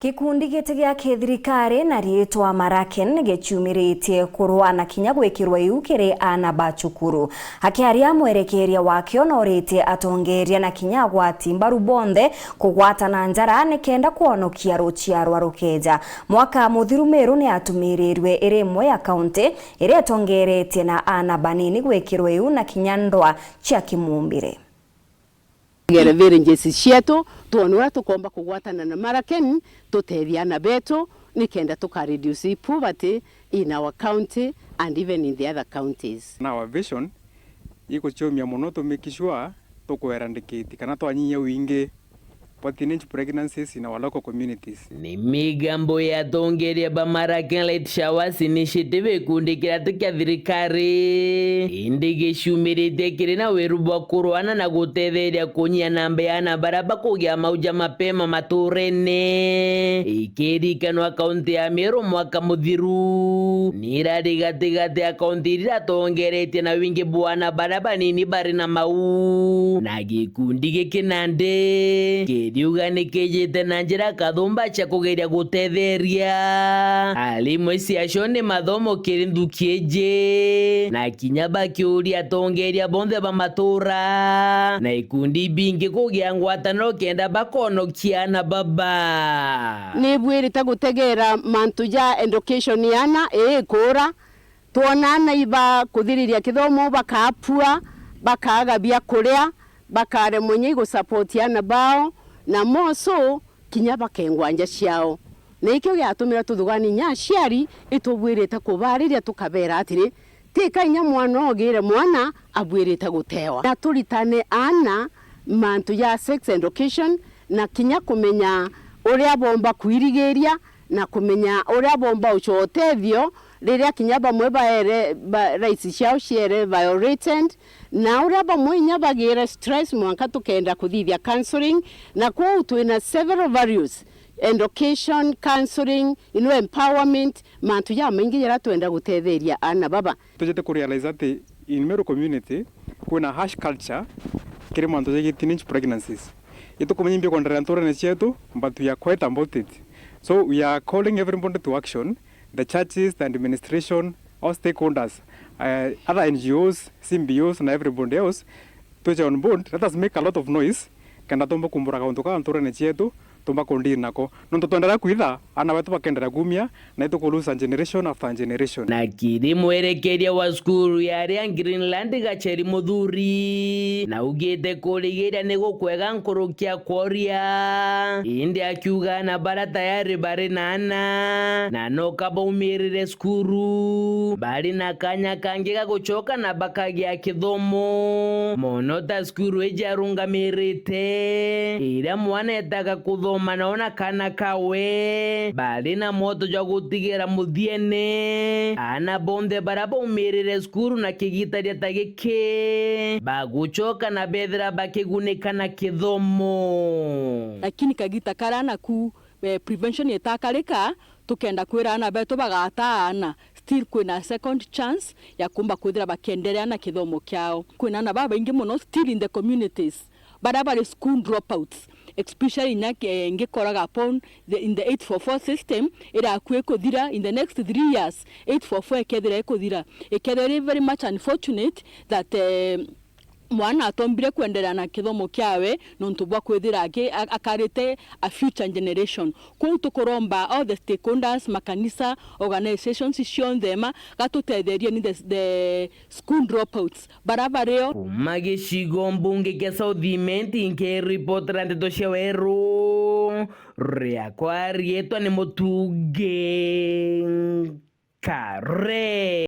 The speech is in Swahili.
Gikundi giti gia thirikari na riitwa Maraken gichumiritie kurwana kinya gwikirwa iu kiri ana ba cukuru. Akiaria mwerekeria wakio norite atongeria na kinya gwati mbaru bonthe kugwatana njara nikenda kuonokia ruciarwa rukeja. Mwaka muthiru Meru ni atumirirwe iri imwe ya kaunti iri atongeretie na ana banini gwikirwa iu na kinya ndwa cia kimumbire. Gerevere njesi cietu tuonura tukomba kugwatana na Maraken tutethia beto nikenda tuka reduce poverty in our county and even in the other counties. Now our vision iko chomia muno to make sure to eradicate kana twanyia wingi teenage pregnancies in our local communities. Ni migambo ya tongeria ba Maraken Light Showers Initiative kundi kiratu kia thirikari indige shumirite kiri na weru bwa kurwana na gutetheria kunyia namba ya baraba kugia mauja mapema maturene ikirikanwa kaunti ya Meru mwaka muthiru nirari gatigati ya kaunti ira tongeretie na wingi bwana baraba nini bari na mau na gikundi gikinande Yuga nikejete na njira kathumba cha kugeria gutetheria alimwe ciacio ni mathomo kirindukieje na kinya bakiuria tongeria bonthe ba matura na ikundi bingi kugia ngwataniro kenda bakonokia na baba ni bwirite gutegera mantu ja education yana kura tuonana iba kuthiriria kithomo bakapua bakaga bia kuria bakare munyi go support yana bao na moso kinya bakengwanja ciao na ikyo giatumira tuthugani nya ciari itubwirite kubariria tukabera atiri tika inya mwana ogire mwana abwirite gutewa na turitane ana mantu ya sex education na kinya kumenya uria bomba kuirigeria na kumenya uria bomba uchotethio riria kinya bamwe rights ciao ciere violated na uria bamwe nya bagira stress mwanka tukenda kuthithia counseling na kwa twina several values education counseling empowerment mantu ya maingi yara twenda gutetheria ana baba tujete ku realize ati in Meru community kuna hash culture kiri mantu ya teenage pregnancies ito kumenyimbia kondera ntorane cietu but we are quite about it, so we are calling everybody to action, the churches, the administration, all stakeholders, other NGOs, CMBOs and everybody else to join on board. Let us make a lot of noise kenda tomba kumbura kauntuka ntorane cietu tomba kondiri nako nonto twendera kwitha ana wetu bakendera gumia na itukulusa generation after generation. Na kiri mwerekeria wa skuru ya Greenland gacheri muthuri na ugite kurigiria ni gukwega nkurukia kwaria indi akiuga na bara tayari bari na no kabaumirire skuru bari na kanya kangi gagucoka na bakagia kithomo mono ta skuru ejarungamirite ira mwana etaga kuthoma manaona kana kawe bali na moto ja gutigira muthiene ana bonde baraba umirire skuru na kigitaria tagike bagucoka na bethera bakigunika na kithomo lakini kagita karana ku prevention yetakarika tukenda kwira ana beto bagataana still kwina second chance ya kumba kuthira bakenderea na kithomo kyao kwina na baba ingi muno still in the communities baraba school dropouts especially ngikoraga upon in the 844 system ira kuthira in the next 3 years 844 ekethira ekuthira ekethira very much unfortunate that mwana atombire kuendelea na kithomo kyawe nontubwa kwithira akarite a future generation ku tukoromba all the stakeholders makanisa organizations cionthema gatutetherie ni the school dropouts barabareo magicigo mbunge kia South Imenti nke report randeto cia weru ria kwa rietwa ni mutuge kare.